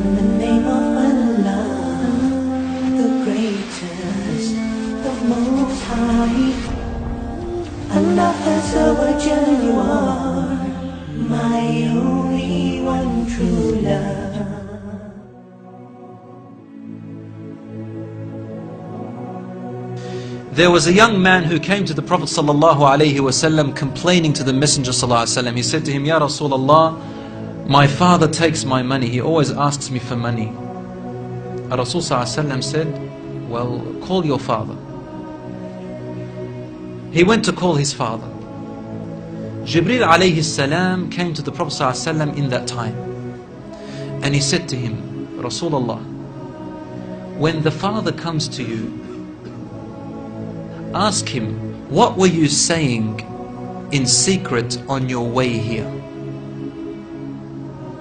In the name of Allah, the greatest, the most high. Allah Azza wa Jalla, you are my only one true love. There was a young man who came to the Prophet ﷺ complaining to the Messenger ﷺ. He said to him, Ya Rasulullah, my father takes my money. He always asks me for money. Rasul ﷺ said, well, call your father. He went to call his father. Jibreel alayhi salam came to the Prophet ﷺ in that time. And he said to him, Rasulullah, when the father comes to you, ask him, what were you saying in secret on your way here?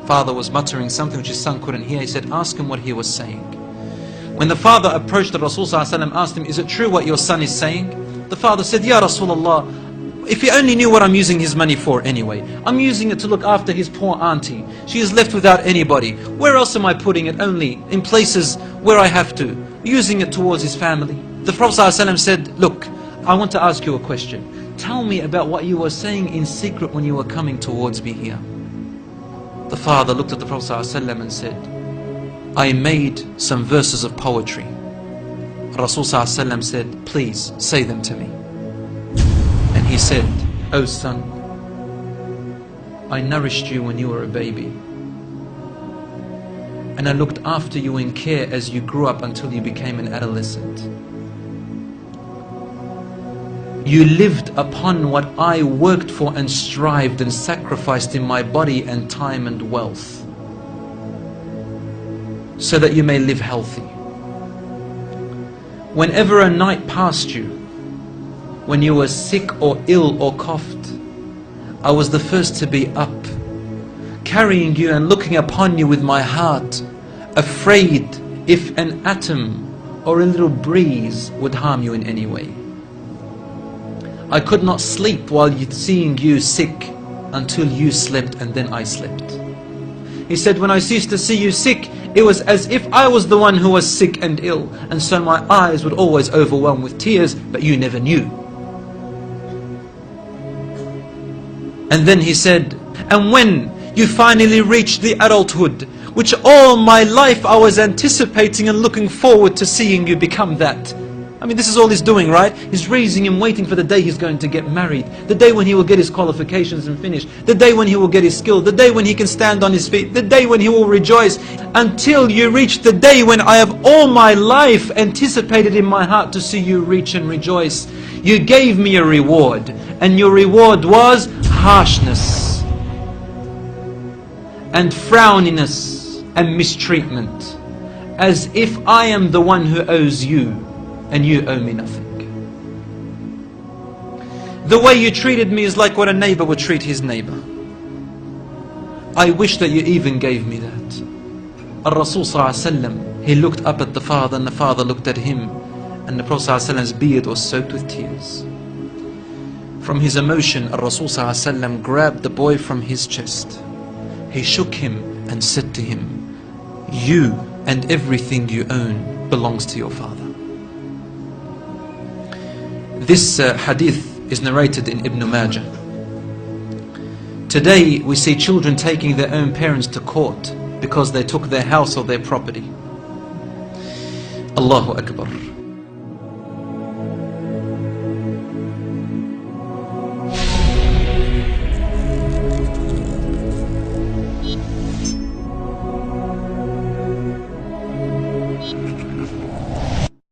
Father was muttering something which his son couldn't hear. He said, ask him what he was saying. When the father approached the Rasul ﷺ, asked him, is it true what your son is saying? The father said, Ya Rasulullah, if he only knew what I'm using his money for anyway. I'm using it to look after his poor auntie. She is left without anybody. Where else am I putting it? Only in places where I have to. Using it towards his family. The Prophet ﷺ said, look, I want to ask you a question. Tell me about what you were saying in secret when you were coming towards me here. The father looked at the Prophet ﷺ and said, I made some verses of poetry. Rasul ﷺ said, please say them to me. And he said, oh son, I nourished you when you were a baby. And I looked after you in care as you grew up until you became an adolescent. You lived upon what I worked for and strived and sacrificed in my body and time and wealth, so that you may live healthy. Whenever a night passed you, when you were sick or ill or coughed, I was the first to be up, carrying you and looking upon you with my heart, afraid if an atom or a little breeze would harm you in any way. I could not sleep while seeing you sick until you slept, and then I slept. He said, when I ceased to see you sick, it was as if I was the one who was sick and ill, and so my eyes would always overwhelm with tears, but you never knew. And then he said, and when you finally reached the adulthood, which all my life I was anticipating and looking forward to seeing you become that. I mean, this is all he's doing, right? He's raising him, waiting for the day he's going to get married, the day when he will get his qualifications and finish, the day when he will get his skill, the day when he can stand on his feet, the day when he will rejoice, until you reach the day when I have all my life anticipated in my heart to see you reach and rejoice. You gave me a reward, and your reward was harshness and frowniness and mistreatment, as if I am the one who owes you and you owe me nothing. The way you treated me is like what a neighbor would treat his neighbor. I wish that you even gave me that. Rasul ﷺ, he looked up at the father, and the father looked at him, and the Prophet ﷺ's beard was soaked with tears. From his emotion, Rasul ﷺ grabbed the boy from his chest. He shook him and said to him, you and everything you own belongs to your father. This hadith is narrated in Ibn Majah. Today we see children taking their own parents to court because they took their house or their property. Allahu Akbar.